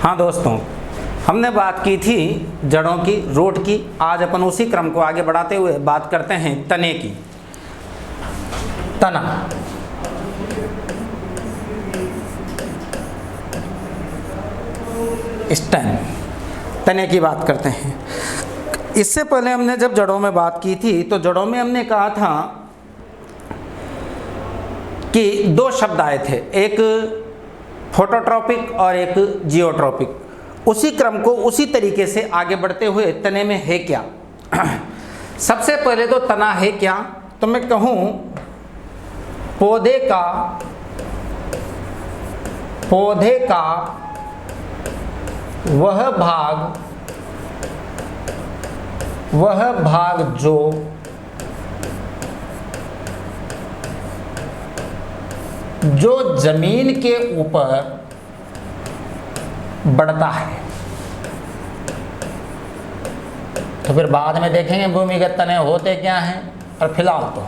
हाँ दोस्तों, हमने बात की थी जड़ों की, रूट की। आज अपन उसी क्रम को आगे बढ़ाते हुए बात करते हैं तने की। तना, स्टेम, तने की बात करते हैं। इससे पहले हमने जब जड़ों में बात की थी तो जड़ों में हमने कहा था कि दो शब्द आए थे, एक फोटोट्रॉपिक और एक जियोट्रॉपिक। उसी क्रम को उसी तरीके से आगे बढ़ते हुए तने में है क्या। सबसे पहले तो तना है क्या, तो मैं कहूँ पौधे का वह भाग जो जमीन के ऊपर बढ़ता है। तो फिर बाद में देखेंगे भूमिगत तने होते क्या हैं, और फिलहाल तो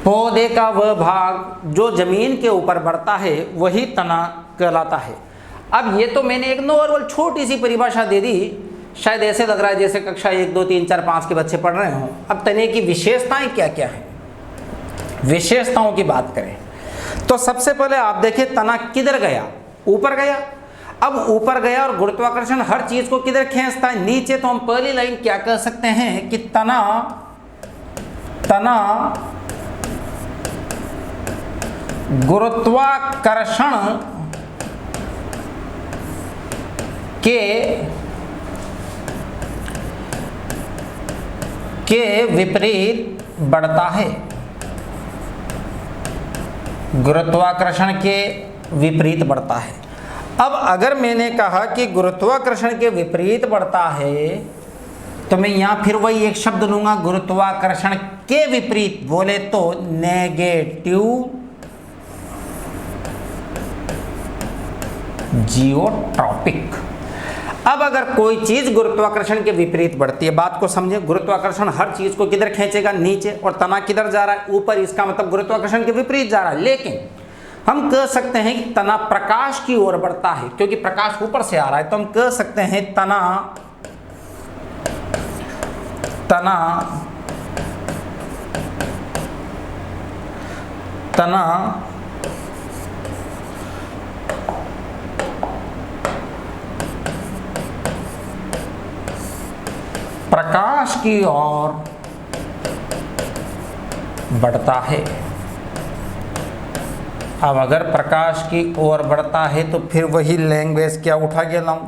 पौधे का वह भाग जो जमीन के ऊपर बढ़ता है वही तना कहलाता है। अब ये तो मैंने एक नॉर्मल छोटी सी परिभाषा दे दी, शायद ऐसे लग रहा है जैसे कक्षा 1, 2, 3, 4, 5 के बच्चे पढ़ रहे हों। अब तने की विशेषताएं क्या क्या हैं, विशेषताओं की बात करें तो सबसे पहले आप देखिए तना किधर गया, ऊपर गया। अब ऊपर गया और गुरुत्वाकर्षण हर चीज को किधर खींचता है, नीचे। तो हम पहली लाइन क्या कह सकते हैं कि तना गुरुत्वाकर्षण के विपरीत बढ़ता है। गुरुत्वाकर्षण के विपरीत बढ़ता है। अब अगर मैंने कहा कि गुरुत्वाकर्षण के विपरीत बढ़ता है तो मैं यहां फिर वही एक शब्द लूंगा, गुरुत्वाकर्षण के विपरीत, बोले तो नेगेटिव जियोट्रॉपिक। अब अगर कोई चीज गुरुत्वाकर्षण के विपरीत बढ़ती है, बात को समझे, गुरुत्वाकर्षण हर चीज को किधर खींचेगा, नीचे, और तना किधर जा रहा है, ऊपर। इसका मतलब गुरुत्वाकर्षण के विपरीत जा रहा है। लेकिन हम कह सकते हैं कि तना प्रकाश की ओर बढ़ता है, क्योंकि प्रकाश ऊपर से आ रहा है। तो हम कह सकते हैं तना प्रकाश की ओर बढ़ता है। अब अगर प्रकाश की ओर बढ़ता है तो फिर वही लैंग्वेज क्या उठा के लाऊं,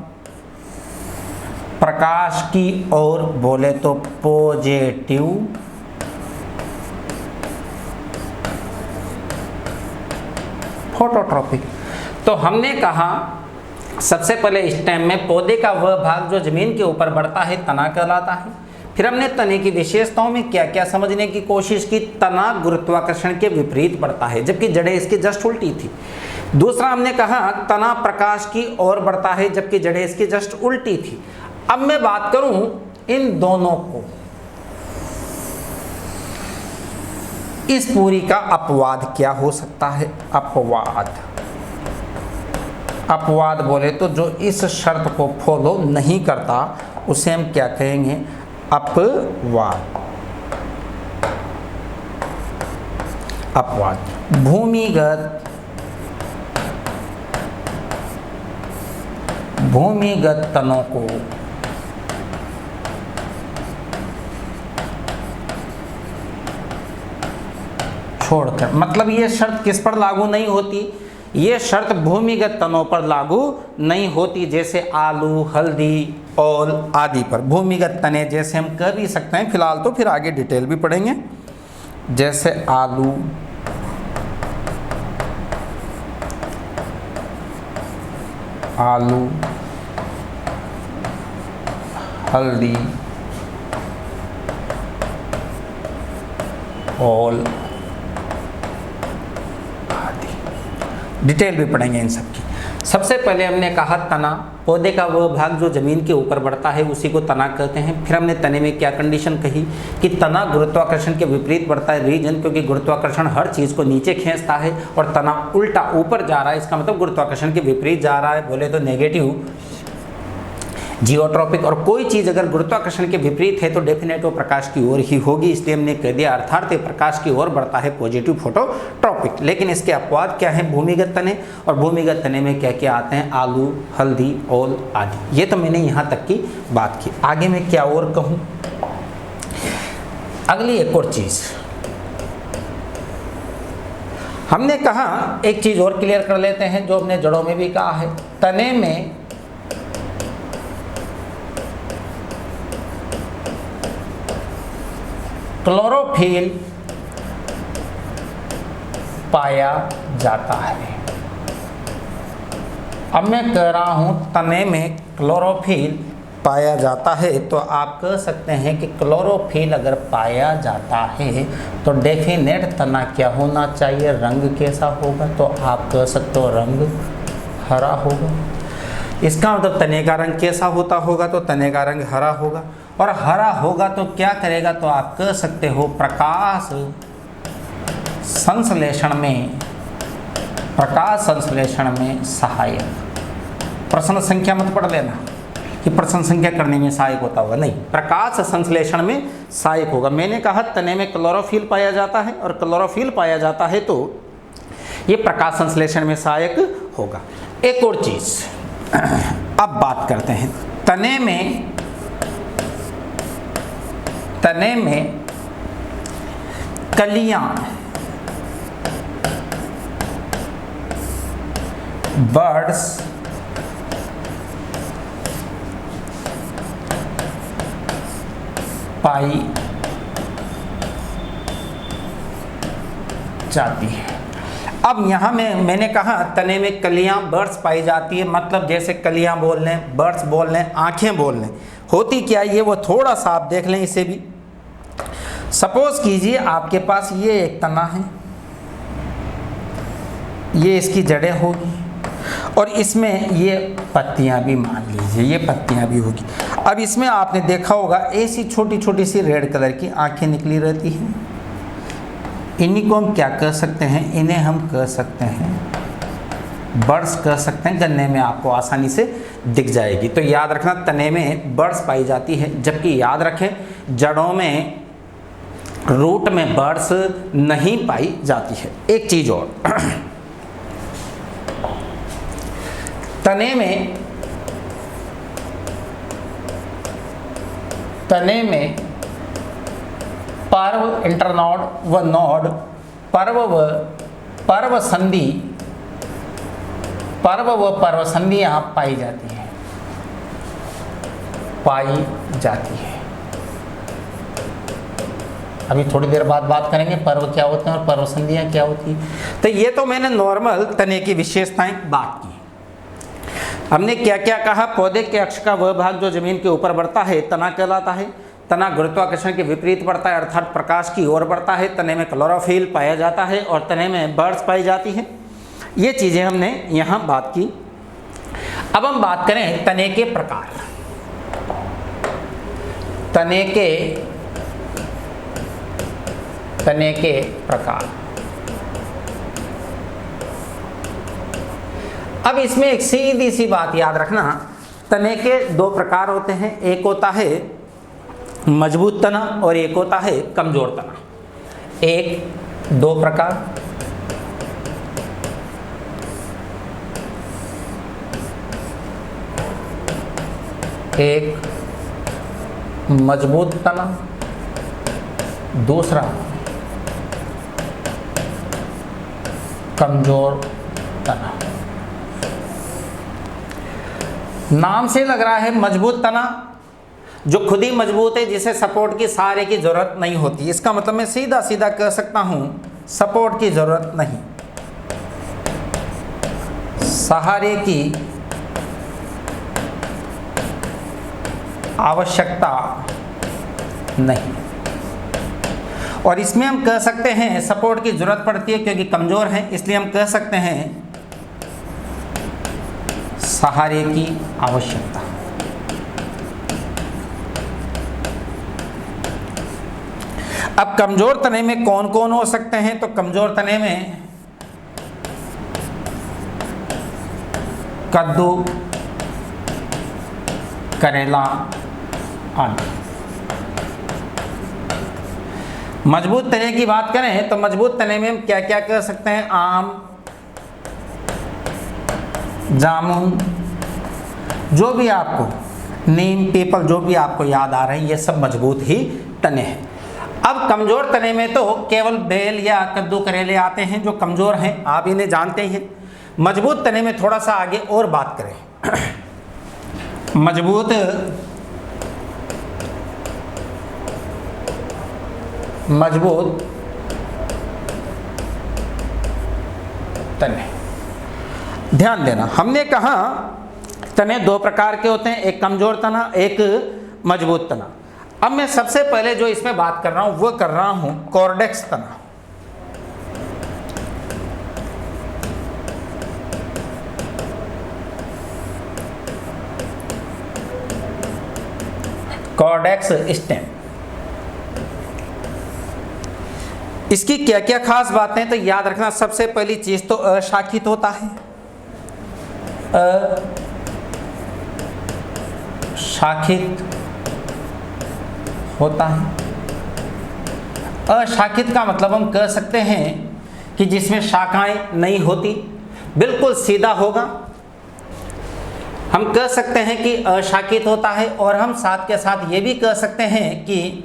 प्रकाश की ओर, बोले तो पॉजिटिव फोटोट्रॉपिक। तो हमने कहा सबसे पहले स्टेम में पौधे का वह भाग जो जमीन के ऊपर बढ़ता है तना कहलाता है। फिर हमने तने की विशेषताओं में क्या क्या समझने की कोशिश की। तना गुरुत्वाकर्षण के विपरीत बढ़ता है, जबकि जड़ें इसकी जस्ट उल्टी थी। दूसरा हमने कहा तना प्रकाश की ओर बढ़ता है, जबकि जड़ें इसकी जस्ट उल्टी थी। अब मैं बात करूं इन दोनों को, इस पूरी का अपवाद क्या हो सकता है। अपवाद बोले तो जो इस शर्त को फॉलो नहीं करता उसे हम क्या कहेंगे, अपवाद। भूमिगत तनों को छोड़कर, मतलब ये शर्त किस पर लागू नहीं होती, ये शर्त भूमिगत तनों पर लागू नहीं होती, जैसे आलू, हल्दी, ओल आदि पर। भूमिगत तने जैसे हम कह भी सकते हैं, फिलहाल तो फिर आगे डिटेल भी पढ़ेंगे, जैसे आलू, हल्दी, ओल आदि, डिटेल भी पढ़ेंगे इन सब की। सबसे पहले हमने कहा तना पौधे का वो भाग जो ज़मीन के ऊपर बढ़ता है उसी को तना कहते हैं। फिर हमने तने में क्या कंडीशन कही कि तना गुरुत्वाकर्षण के विपरीत बढ़ता है, रीजन क्योंकि गुरुत्वाकर्षण हर चीज़ को नीचे खींचता है और तना उल्टा ऊपर जा रहा है, इसका मतलब गुरुत्वाकर्षण के विपरीत जा रहा है, बोले तो नेगेटिव जियोट्रॉपिक। और कोई चीज़ अगर गुरुत्वाकर्षण के विपरीत है तो डेफिनेट वो प्रकाश की ओर ही होगी, इसलिए हमने कह दिया अर्थात ये प्रकाश की ओर बढ़ता है, पॉजिटिव फोटोट्रॉपिक। लेकिन इसके अपवाद क्या हैं, भूमिगत तने, और भूमिगत तने में क्या क्या आते हैं, आलू, हल्दी, ओल आदि। ये तो मैंने यहाँ तक की बात की। आगे मैं क्या और कहूँ, अगली एक और चीज़ हमने कहा, एक चीज़ और क्लियर कर लेते हैं जो हमने जड़ों में भी कहा है। तने में क्लोरोफिल पाया जाता है। अब मैं कह रहा हूं तने में क्लोरोफिल पाया जाता है, तो आप कह सकते हैं कि क्लोरोफिल अगर पाया जाता है तो डेफिनेट तना क्या होना चाहिए, रंग कैसा होगा, तो आप कह सकते हो रंग हरा होगा। इसका मतलब तने का रंग कैसा होता होगा, तो तने का रंग हरा होगा। और हरा होगा तो क्या करेगा, तो आप कह सकते हो प्रकाश संश्लेषण में सहायक। प्रश्न संख्या मत पढ़ लेना कि प्रश्न संख्या करने में सहायक होता होगा, नहीं, प्रकाश संश्लेषण में सहायक होगा। मैंने कहा तने में क्लोरोफिल पाया जाता है, और क्लोरोफिल पाया जाता है तो ये प्रकाश संश्लेषण में सहायक होगा। एक और चीज अब बात करते हैं, तने में कलियां, बर्ड्स पाई जाती है। अब यहाँ मैंने कहा तने में कलियां, बर्ड्स पाई जाती है, मतलब जैसे कलियां बोल लें, बर्ड्स बोल लें, आंखें बोल लें, होती क्या ये वो थोड़ा सा आप देख लें इसे भी। सपोज कीजिए आपके पास ये एक तना है, ये इसकी जड़ें होगी, और इसमें ये पत्तियां भी, मान लीजिए ये पत्तियां भी होगी। अब इसमें आपने देखा होगा ऐसी छोटी छोटी सी रेड कलर की आंखें निकली रहती हैं, इन्हीं को हम क्या कह सकते हैं, इन्हें हम कह सकते हैं बर्ड्स कह सकते हैं। गन्ने में आपको आसानी से दिख जाएगी। तो याद रखना तने में बर्ड्स पाई जाती है, जबकि याद रखें जड़ों में, रूट में बर्ड्स नहीं पाई जाती है। एक चीज और, तने में पर्व, इंटरनोड व नोड, पर्व व पर्वसंधियां पाई जाती है। अभी थोड़ी देर बाद बात करेंगे पर्व क्या होते हैं और पर्वसंधियां क्या होती है। तो ये तो मैंने नॉर्मल तने की विशेषताएं बात की। हमने क्या क्या कहा, पौधे के अक्ष का वह भाग जो जमीन के ऊपर बढ़ता है तना कहलाता है। तना गुरुत्वाकर्षण के विपरीत बढ़ता है, अर्थात प्रकाश की ओर बढ़ता है। तने में क्लोरोफिल पाया जाता है और तने में बर्ड्स पाई जाती हैं। ये चीज़ें हमने यहाँ बात की। अब हम बात करें तने के प्रकार। तने के प्रकार। अब इसमें एक सीधी सी बात याद रखना, तने के दो प्रकार होते हैं, एक होता है मजबूत तना और एक होता है कमजोर तना। एक दो प्रकार, एक मजबूत तना, दूसरा कमजोर तना। नाम से लग रहा है मजबूत तना जो खुद ही मजबूत है, जिसे सपोर्ट की सहारे की जरूरत नहीं होती। इसका मतलब मैं सीधा सीधा कह सकता हूं सपोर्ट की जरूरत नहीं, सहारे की आवश्यकता नहीं। और इसमें हम कह सकते हैं सपोर्ट की जरूरत पड़ती है क्योंकि कमजोर है, इसलिए हम कह सकते हैं सहारे की आवश्यकता। अब कमजोर तने में कौन कौन हो सकते हैं? तो कमजोर तने में कद्दू, करेला आदि। मजबूत तने की बात करें तो मजबूत तने में हम क्या क्या कर सकते हैं? आम, जामुन, जो भी आपको, नीम, पीपल, जो भी आपको याद आ रहे हैं, ये सब मजबूत ही तने हैं। अब कमजोर तने में तो केवल बेल या कद्दू, करेले आते हैं जो कमजोर हैं, आप इन्हें जानते हैं। मजबूत तने में थोड़ा सा आगे और बात करें। मजबूत तने, ध्यान देना, हमने कहा तने दो प्रकार के होते हैं, एक कमजोर तना, एक मजबूत तना। अब मैं सबसे पहले जो इसमें बात कर रहा हूं वो कर रहा हूं कॉर्डेक्स तना। Cordtex stem. इसकी क्या क्या खास बातें? तो याद रखना, सबसे पहली चीज तो अशाखित होता है। अशाखित होता है। अशाखित का मतलब हम कह सकते हैं कि जिसमें शाखाएं नहीं होती, बिल्कुल सीधा होगा, हम कह सकते हैं कि अशाखित होता है। और हम साथ के साथ ये भी कह सकते हैं कि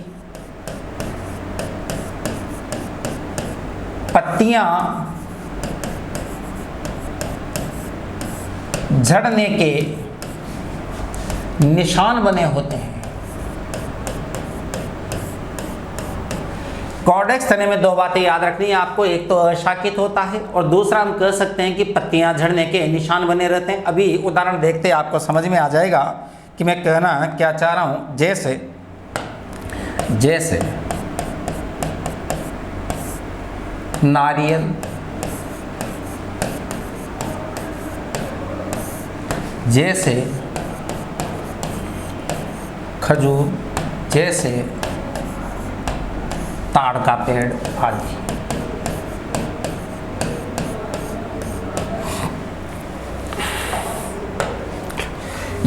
पत्तियां झड़ने के निशान बने होते हैं। कॉर्डेक्स तने में दो बातें याद रखनी है आपको, एक तो अशाखित होता है और दूसरा हम कह सकते हैं कि पत्तियां झड़ने के निशान बने रहते हैं। अभी उदाहरण देखते हैं, आपको समझ में आ जाएगा कि मैं कहना क्या चाह रहा हूं। जैसे नारियल, जैसे खजूर, जैसे ताड़ का पेड़ आदि।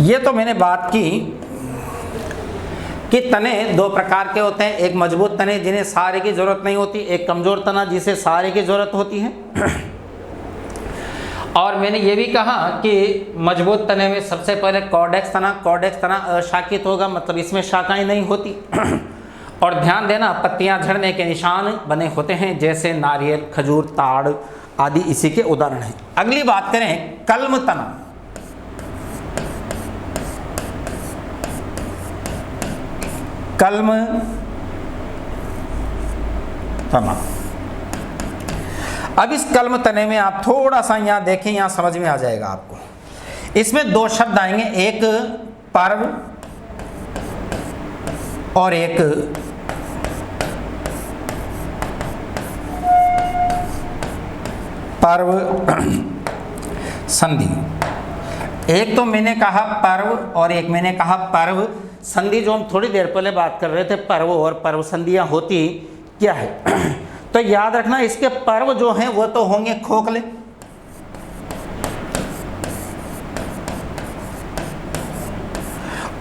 ये तो मैंने बात की कि तने दो प्रकार के होते हैं, एक मजबूत तने जिन्हें सहारे की जरूरत नहीं होती, एक कमजोर तना जिसे सहारे की जरूरत होती है। और मैंने ये भी कहा कि मजबूत तने में सबसे पहले कॉर्डेक्स तना अशाखित होगा, मतलब इसमें शाखाएं नहीं होती। और ध्यान देना, पत्तियां झड़ने के निशान बने होते हैं, जैसे नारियल, खजूर, ताड़ आदि इसी के उदाहरण हैं। अगली बात करें कलम तना। कलम तना। अब इस कलम तने में आप थोड़ा सा यहां देखें, यहां समझ में आ जाएगा आपको। इसमें दो शब्द आएंगे, एक पर्व और एक पर्व संधि। एक तो मैंने कहा पर्व और एक मैंने कहा पर्व संधि। जो हम थोड़ी देर पहले बात कर रहे थे, पर्व और पर्व संधियां होती क्या है? तो याद रखना, इसके पर्व जो हैं वो तो होंगे खोखले,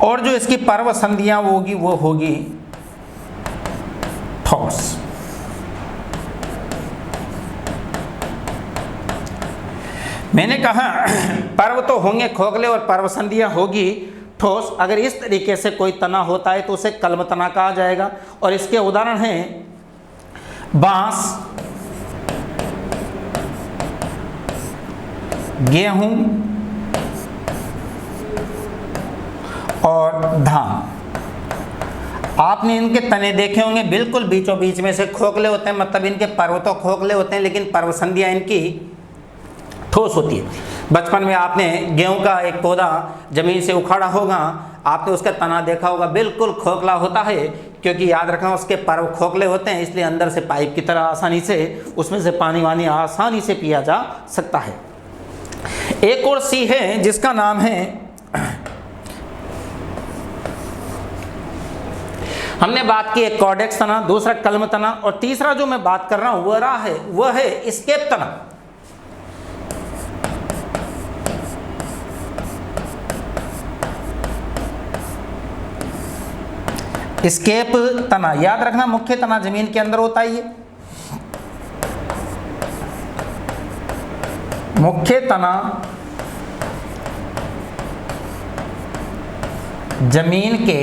और जो इसकी पर्व संधियां होगी वो होगी ठोस। मैंने कहा पर्व तो होंगे खोखले और पर्व संधियां होगी ठोस। अगर इस तरीके से कोई तना होता है तो उसे कलम तना कहा जाएगा। और इसके उदाहरण हैं बांस, गेहूं और धान। आपने इनके तने देखे होंगे, बिल्कुल बीचों बीच में से खोखले होते हैं, मतलब इनके पर्व तो खोखले होते हैं लेकिन पर्व संधियां इनकी ठोस होती है। बचपन में आपने गेहूं का एक पौधा जमीन से उखाड़ा होगा, आपने उसका तना देखा होगा, बिल्कुल खोखला होता है, क्योंकि याद रखना उसके पर्व खोखले होते हैं, इसलिए अंदर से पाइप की तरह आसानी से उसमें से पानी वानी आसानी से पिया जा सकता है। एक और सी है जिसका नाम है, हमने बात की एक कॉर्डेक्स तना, दूसरा कलम तना, और तीसरा जो मैं बात कर रहा हूं वह है स्केप तना। स्केप तना याद रखना, मुख्य तना जमीन के अंदर होता है। ये मुख्य तना जमीन के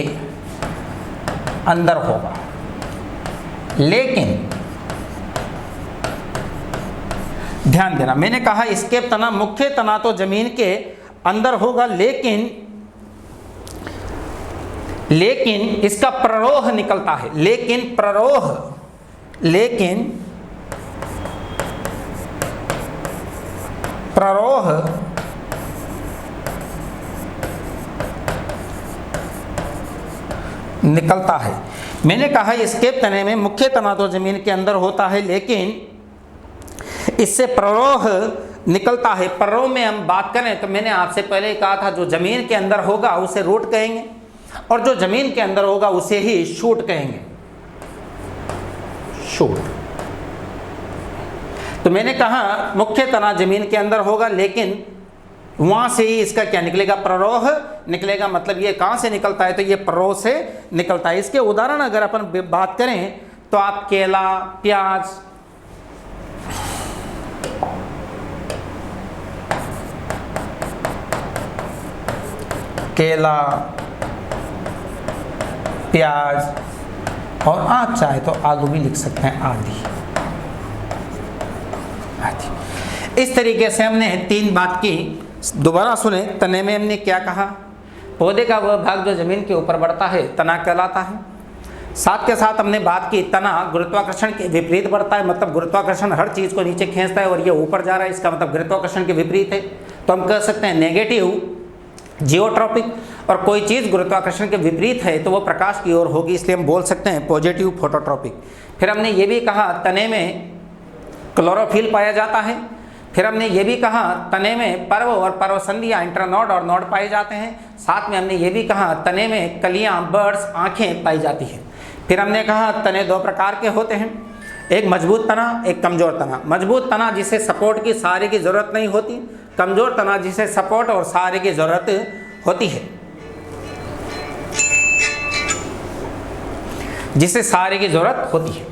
अंदर होगा, लेकिन ध्यान देना, मैंने कहा स्केप तना, मुख्य तना तो जमीन के अंदर होगा, लेकिन इसका प्ररोह निकलता है। लेकिन प्ररोह निकलता है। मैंने कहा स्केप तने में मुख्य तना तो जमीन के अंदर होता है, लेकिन इससे प्ररोह निकलता है। प्ररोह में हम बात करें तो मैंने आपसे पहले कहा था, जो जमीन के अंदर होगा उसे रूट कहेंगे, और जो जमीन के अंदर होगा उसे ही शूट कहेंगे। शूट। तो मैंने कहा मुख्य तना जमीन के अंदर होगा, लेकिन वहां से ही इसका क्या निकलेगा, प्ररोह निकलेगा। मतलब ये कहां से निकलता है, तो ये प्ररोह से निकलता है। इसके उदाहरण अगर अपन बात करें तो आप केला, प्याज, और आप चाहे तो आलू भी लिख सकते हैं, आदि। इस तरीके से हमने 3 बात की। दोबारा सुने, तने में हमने क्या कहा, पौधे का वह भाग जो जमीन के ऊपर बढ़ता है तना कहलाता है। साथ के साथ हमने बात की तना गुरुत्वाकर्षण के विपरीत बढ़ता है, मतलब गुरुत्वाकर्षण हर चीज को नीचे खींचता है और ये ऊपर जा रहा है, इसका मतलब गुरुत्वाकर्षण के विपरीत है। तो हम कह सकते हैं नेगेटिव जियोट्रॉपिक, और कोई चीज़ गुरुत्वाकर्षण के विपरीत है तो वह प्रकाश की ओर होगी, इसलिए हम बोल सकते हैं पॉजिटिव फोटोट्रॉपिक। फिर हमने ये भी कहा तने में क्लोरोफिल पाया जाता है। फिर हमने ये भी कहा तने में पर्व और पर्वसंधियाँ, इंटरनोड और नोड पाए जाते हैं। साथ में हमने ये भी कहा तने में कलियाँ, बर्ड्स, आँखें पाई जाती हैं। फिर हमने कहा तने 2 प्रकार के होते हैं, एक मजबूत तना, एक कमज़ोर तना। मजबूत तना जिसे सपोर्ट की सहारे की ज़रूरत नहीं होती, कमज़ोर तना जिसे सपोर्ट और सहारे की ज़रूरत होती है, जिसे सहारे की ज़रूरत होती है।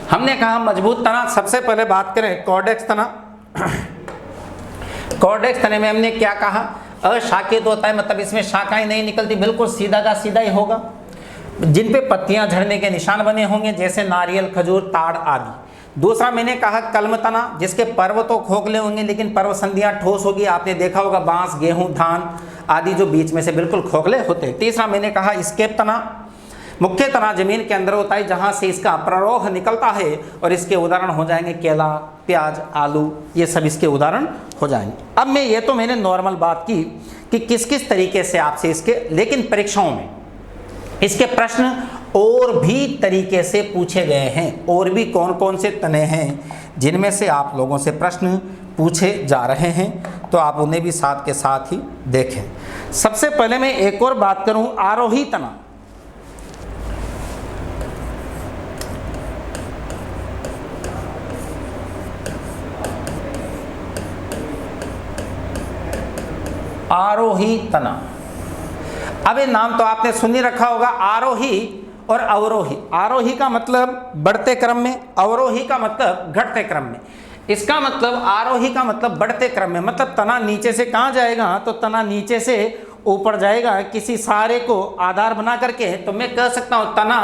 हमने कहा मजबूत तना, सबसे पहले बात करें कॉर्डेक्स तना। कॉर्डेक्स तने में हमने क्या कहा, अशाखित होता है, मतलब इसमें शाखाएं नहीं निकलती, बिल्कुल सीधा का सीधा ही होगा, जिन पे पत्तियां झड़ने के निशान बने होंगे, जैसे नारियल, खजूर, ताड़ आदि। दूसरा मैंने कहा कलम तना, जिसके पर्व तो खोखले होंगे लेकिन पर्व संधियां ठोस होगी। आपने देखा होगा बांस, गेहूं, धान आदि जो बीच में से बिल्कुल खोखले होते हैं। तीसरा मैंने कहा स्केप तना, मुख्य तना जमीन के अंदर होता है, जहां से इसका प्ररोह निकलता है, और इसके उदाहरण हो जाएंगे केला, प्याज, आलू, ये सब इसके उदाहरण हो जाएंगे। अब मैंने नॉर्मल बात की कि किस किस तरीके से आपसे इसके, लेकिन परीक्षाओं में इसके प्रश्न और भी तरीके से पूछे गए हैं। और भी कौन कौन से तने हैं जिनमें से आप लोगों से प्रश्न पूछे जा रहे हैं, तो आप उन्हें भी साथ के साथ ही देखें। सबसे पहले मैं एक और बात करूं, आरोही तना। आरोही तना, अब ये नाम तो आपने सुन ही रखा होगा, आरोही और अवरोही। आरोही का मतलब बढ़ते क्रम में, अवरोही का मतलब घटते क्रम में। इसका मतलब आरोही का मतलब बढ़ते क्रम में, मतलब तना नीचे से कहाँ जाएगा, तो तना नीचे से ऊपर जाएगा किसी सहारे को आधार बना करके। तो मैं कह सकता हूँ तना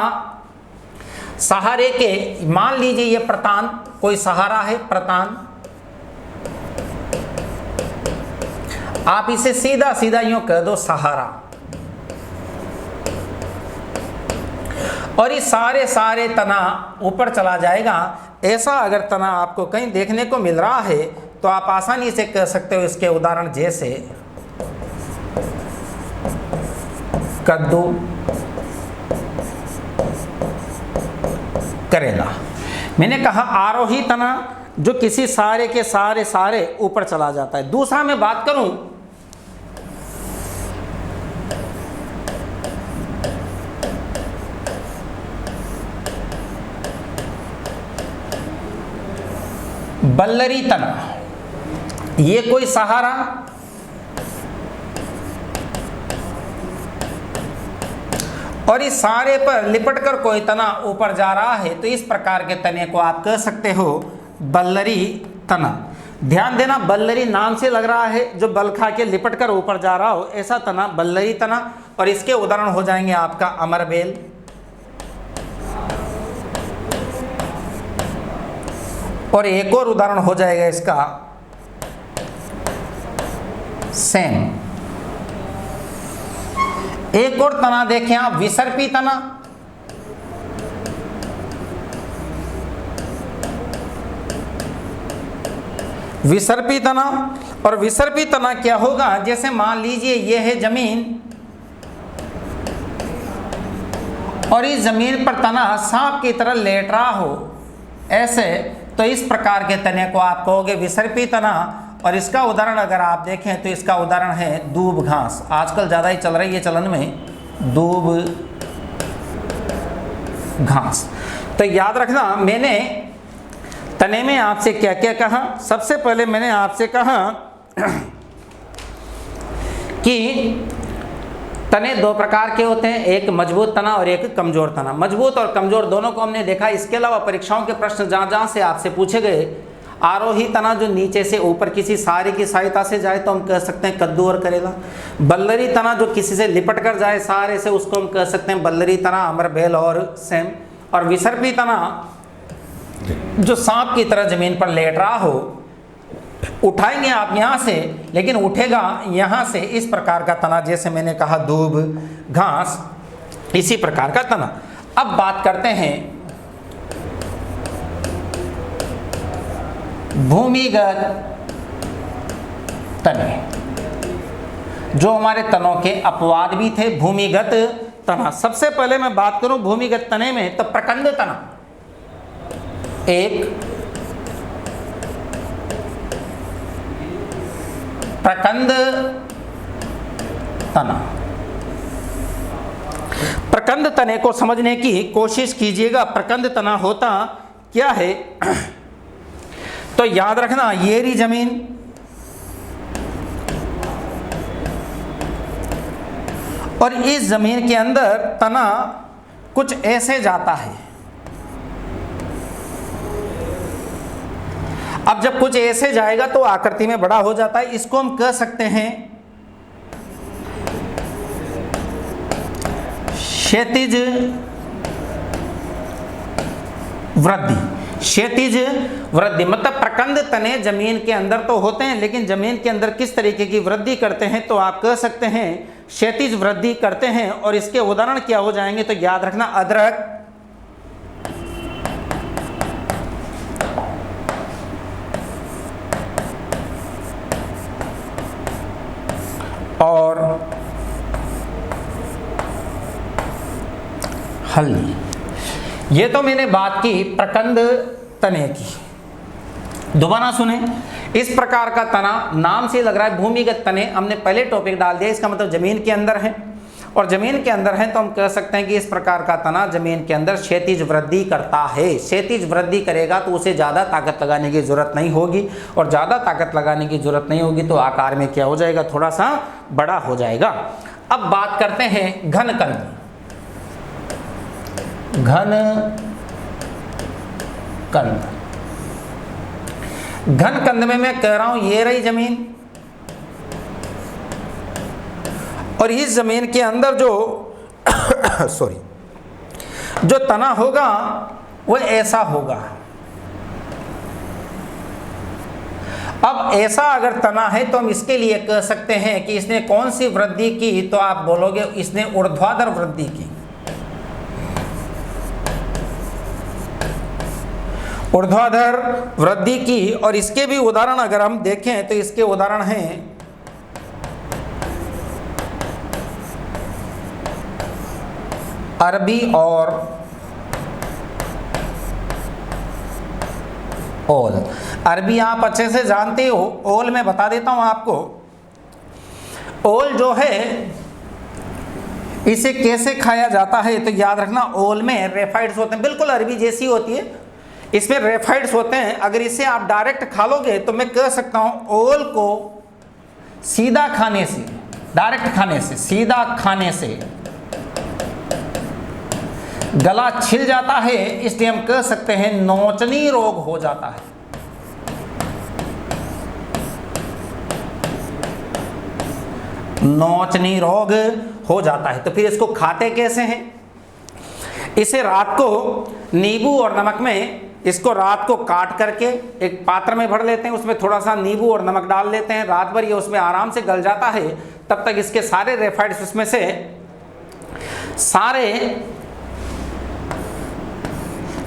सहारे के, मान लीजिए ये प्रतान, कोई सहारा है प्रतान, आप इसे सीधा सीधा यूं कह दो सहारा, और ये सारे तना ऊपर चला जाएगा। ऐसा अगर तना आपको कहीं देखने को मिल रहा है तो आप आसानी से कह सकते हो इसके उदाहरण जैसे कद्दू, करेला। मैंने कहा आरोही तना जो किसी सारे के सारे ऊपर चला जाता है। दूसरा मैं बात करूं बल्लरी तना, ये कोई सहारा और इस सारे पर लिपटकर कोई तना ऊपर जा रहा है, तो इस प्रकार के तने को आप कह सकते हो बल्लरी तना। ध्यान देना, बल्लरी नाम से लग रहा है जो बल खा के लिपट कर ऊपर जा रहा हो, ऐसा तना बल्लरी तना। और इसके उदाहरण हो जाएंगे आपका अमरबेल, और एक और उदाहरण हो जाएगा इसका सेम। एक और तना देखें आप, विसर्पी तना। विसर्पी तना, और विसर्पी तना क्या होगा, जैसे मान लीजिए ये है जमीन और इस जमीन पर तना सांप की तरह लेट रहा हो ऐसे, तो इस प्रकार के तने को आप कहोगे विसर्पी तना। और इसका उदाहरण अगर आप देखें तो इसका उदाहरण है दूब घास। आजकल ज़्यादा ही चल रही है चलन में दूब घास। तो याद रखना, मैंने तने में आपसे क्या क्या कहा। सबसे पहले मैंने आपसे कहा कि तने दो प्रकार के होते हैं, एक मजबूत तना और एक कमजोर तना। मजबूत और कमजोर दोनों को हमने देखा। इसके अलावा परीक्षाओं के प्रश्न जहाँ जहाँ से आपसे पूछे गए, आरोही तना जो नीचे से ऊपर किसी सारे की सहायता से जाए तो हम कह सकते हैं कद्दू और करेला। बल्लरी तना जो किसी से लिपट कर जाए सारे से, उसको हम कह सकते हैं बल्लरी तना, अमरबेल और सेम। और विसर्पी तना जो सांप की तरह जमीन पर लेट रहा हो, उठाएंगे आप यहाँ से लेकिन उठेगा यहाँ से, इस प्रकार का तना, जैसे मैंने कहा दूब घास, इसी प्रकार का तना। अब बात करते हैं भूमिगत तने, जो हमारे तनों के अपवाद भी थे। भूमिगत तना, सबसे पहले मैं बात करूं भूमिगत तने में, तो प्रकंद तना एक, प्रकंद तना। प्रकंद तने को समझने की कोशिश कीजिएगा। प्रकंद तना होता क्या है, तो याद रखना, ये रही जमीन और इस जमीन के अंदर तना कुछ ऐसे जाता है। अब जब कुछ ऐसे जाएगा तो आकृति में बड़ा हो जाता है। इसको हम कह सकते हैं क्षैतिज वृद्धि। क्षैतिज वृद्धि मतलब प्रकंद तने जमीन के अंदर तो होते हैं, लेकिन जमीन के अंदर किस तरीके की वृद्धि करते हैं, तो आप कह सकते हैं क्षैतिज वृद्धि करते हैं। और इसके उदाहरण क्या हो जाएंगे, तो याद रखना अदरक, और हल्दी। ये तो मैंने बात की प्रकंद तने की। दोबारा सुने, इस प्रकार का तना नाम से लग रहा है भूमिगत तने। हमने पहले टॉपिक डाल दिया, इसका मतलब जमीन के अंदर है, और जमीन के अंदर है तो हम कह सकते हैं कि इस प्रकार का तना जमीन के अंदर क्षैतिज वृद्धि करता है। क्षैतिज वृद्धि करेगा तो उसे ज़्यादा ताकत लगाने की जरूरत नहीं होगी, और ज़्यादा ताकत लगाने की जरूरत नहीं होगी तो आकार में क्या हो जाएगा, थोड़ा सा बड़ा हो जाएगा। अब बात करते हैं घन कंद। घन कंद, घन कंद में मैं कह रहा हूं ये रही जमीन, और इस जमीन के अंदर जो जो तना होगा वो ऐसा होगा। अब ऐसा अगर तना है तो हम इसके लिए कह सकते हैं कि इसने कौन सी वृद्धि की, तो आप बोलोगे इसने ऊर्ध्वाधर वृद्धि की। ऊर्ध्वाधर वृद्धि की। और इसके भी उदाहरण अगर हम देखें तो इसके उदाहरण हैं अरबी और ओल। अरबी आप अच्छे से जानते हो, ओल मैं बता देता हूं आपको। ओल जो है इसे कैसे खाया जाता है, तो याद रखना ओल में रेफाइड्स होते हैं, बिल्कुल अरबी जैसी होती है, इसमें रेफाइड्स होते हैं। अगर इसे आप डायरेक्ट खा लोगे तो मैं कह सकता हूं ओल को सीधा खाने से, डायरेक्ट खाने से, सीधा खाने से गला छिल जाता है, इसलिए हम कह सकते हैं नोचनी रोग हो जाता है। नोचनी रोग हो जाता है। तो फिर इसको खाते कैसे हैं? इसे रात को नींबू और नमक में, इसको रात को काट करके एक पात्र में भर लेते हैं, उसमें थोड़ा सा नींबू और नमक डाल लेते हैं, रात भर ये उसमें आराम से गल जाता है। तब तक इसके सारे रेफाइड्स उसमें से सारे,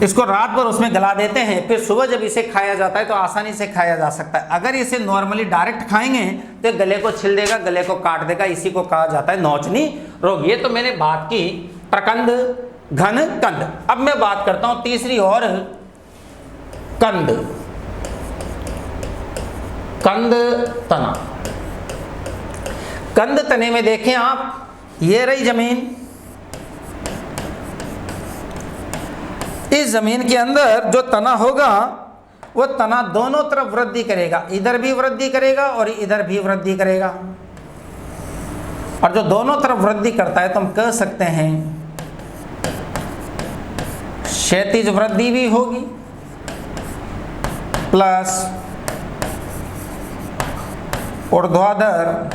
इसको रात भर उसमें गला देते हैं, फिर सुबह जब इसे खाया जाता है तो आसानी से खाया जा सकता है। अगर इसे नॉर्मली डायरेक्ट खाएंगे तो गले को छिल देगा, गले को काट देगा, इसी को कहा जाता है नोचनी रोग। ये तो मैंने बात की प्रकंद, घन, कंद। अब मैं बात करता हूं तीसरी और, कंद। कंद तना। कंद तने में देखें आप, ये रही जमीन, इस जमीन के अंदर जो तना होगा वो तना दोनों तरफ वृद्धि करेगा, इधर भी वृद्धि करेगा और इधर भी वृद्धि करेगा। और जो दोनों तरफ वृद्धि करता है तो हम कह सकते हैं क्षैतिज वृद्धि भी होगी प्लस ऊर्ध्वाधर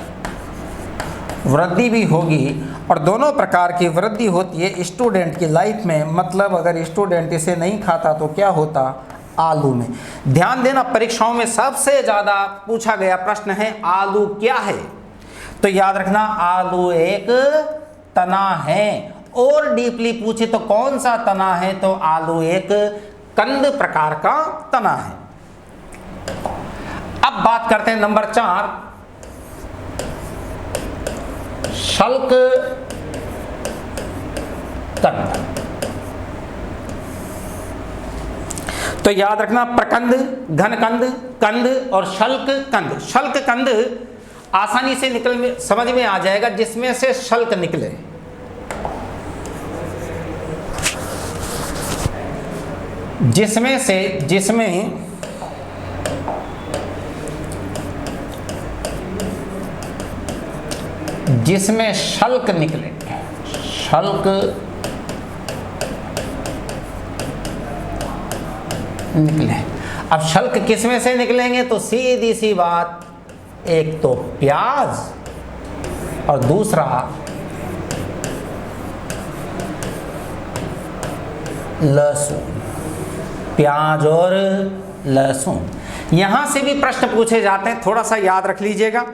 वृद्धि भी होगी। और दोनों प्रकार की वृद्धि होती है स्टूडेंट की लाइफ में। मतलब अगर स्टूडेंट इसे नहीं खाता तो क्या होता? आलू में। ध्यान देना, परीक्षाओं में सबसे ज़्यादा पूछा गया प्रश्न है आलू क्या है। तो याद रखना आलू एक तना है। और डीपली पूछे तो कौन सा तना है, तो आलू एक कंद प्रकार का तना है। अब बात करते हैं नंबर 4, शल्क कंद। तो याद रखना प्रकंद, घनकंद, कंद और शल्क कंद। शल्क कंद आसानी से समझ में आ जाएगा, जिसमें से शल्क निकले। जिसमें शल्क निकले, शल्क निकले। अब शल्क किसमें से निकलेंगे, तो सीधी सी बात, एक तो प्याज और दूसरा लहसुन। प्याज और लहसुन। यहां से भी प्रश्न पूछे जाते हैं, थोड़ा सा याद रख लीजिएगा।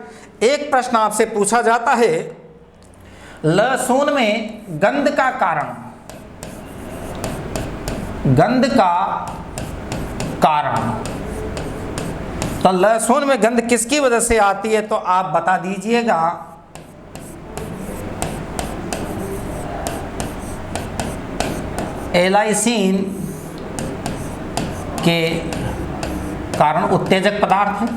एक प्रश्न आपसे पूछा जाता है लहसुन में गंध का कारण, गंध का कारण। तो लहसुन में गंध किसकी वजह से आती है, तो आप बता दीजिएगा। एलाइसिन के कारण, उत्तेजक पदार्थ है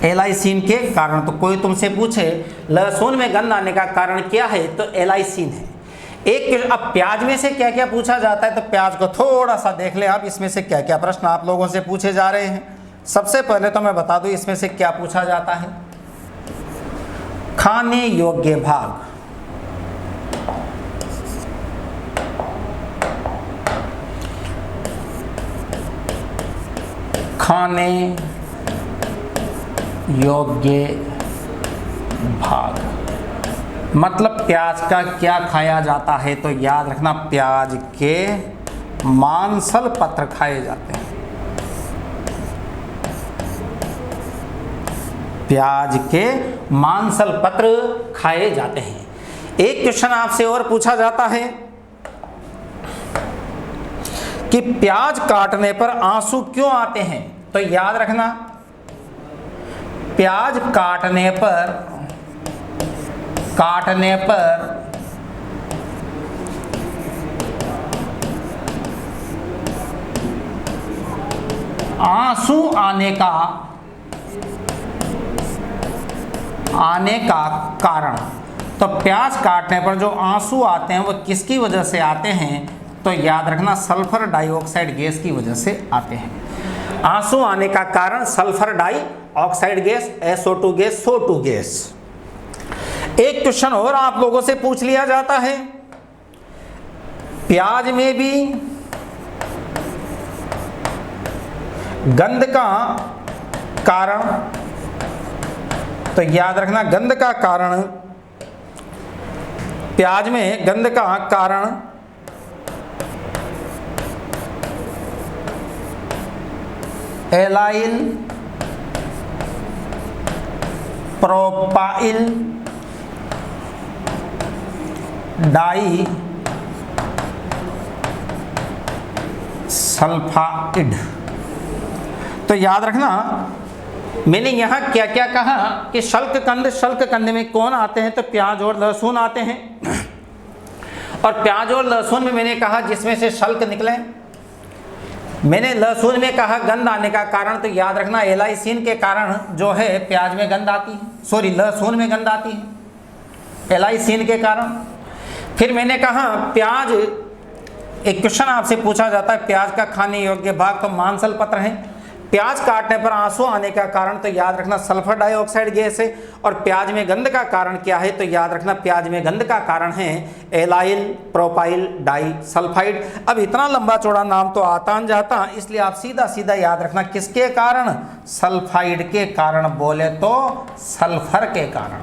एलाइसिन के कारण। तो कोई तुमसे पूछे लहसुन में गंध आने का कारण क्या है, तो एलाइसिन है। एक अब प्याज में से क्या क्या पूछा जाता है, तो प्याज को थोड़ा सा देख ले आप, इसमें से क्या क्या प्रश्न आप लोगों से पूछे जा रहे हैं। सबसे पहले तो मैं बता दूं इसमें से क्या पूछा जाता है। खाने योग्य भाग, खाने योग्य भाग मतलब प्याज का क्या खाया जाता है, तो याद रखना प्याज के मांसल पत्र खाए जाते हैं। प्याज के मांसल पत्र खाए जाते हैं। एक क्वेश्चन आपसे और पूछा जाता है कि प्याज काटने पर आंसू क्यों आते हैं, तो याद रखना प्याज काटने पर आंसू आने का कारण। तो प्याज काटने पर जो आंसू आते हैं वो किसकी वजह से आते हैं? तो याद रखना सल्फर डाइऑक्साइड गैस की वजह से आते हैं। आंसू आने का कारण sulphur dioxide gas, SO2 gas, SO2 gas. एक क्वेश्चन और आप लोगों से पूछ लिया जाता है, प्याज में भी गंध का कारण, तो याद रखना गंध का कारण, प्याज में गंध का कारण एलाइल प्रोपाइल डाई सल्फाइड। तो याद रखना मैंने यहाँ क्या क्या कहा कि शल्ककंद में कौन आते हैं? तो प्याज और लहसुन आते हैं। और प्याज और लहसुन में मैंने कहा जिसमें से शल्क निकले। मैंने लहसुन में कहा गंध आने का कारण, तो याद रखना एलाइसिन के कारण जो है प्याज में गंध आती है, सॉरी लहसुन में गंध आती है एलाइसिन के कारण। फिर मैंने कहा प्याज, एक क्वेश्चन आपसे पूछा जाता है प्याज का खाने योग्य भाग, तो मांसल पत्र है। प्याज काटने पर आंसू आने का कारण, तो याद रखना सल्फर डाइऑक्साइड गैस है। और प्याज में गंध का कारण क्या है? तो याद रखना प्याज में गंध का कारण है एलाइल प्रोपाइल डाई सल्फाइड। अब इतना लंबा चौड़ा नाम तो आता न जाता, इसलिए आप सीधा सीधा याद रखना किसके कारण? सल्फाइड के कारण। बोले तो सल्फर के कारण,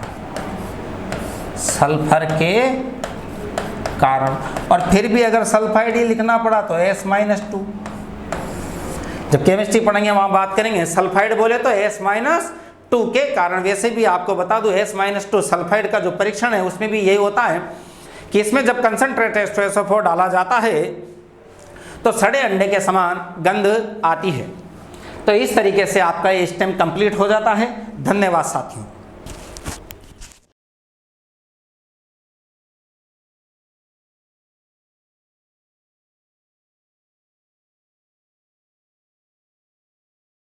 सल्फर के कारण। और फिर भी अगर सल्फाइड ही लिखना पड़ा तो S-2। जब केमिस्ट्री पढ़ेंगे वहां बात करेंगे, सल्फाइड बोले तो S-2 के कारण। वैसे भी आपको बता दूं S-2 सल्फाइड का जो परीक्षण है उसमें भी यही होता है कि इसमें जब कंसंट्रेटेड H2SO4 डाला जाता है तो सड़े अंडे के समान गंध आती है। तो इस तरीके से आपका ये स्टेम कंप्लीट हो जाता है। धन्यवाद साथियों।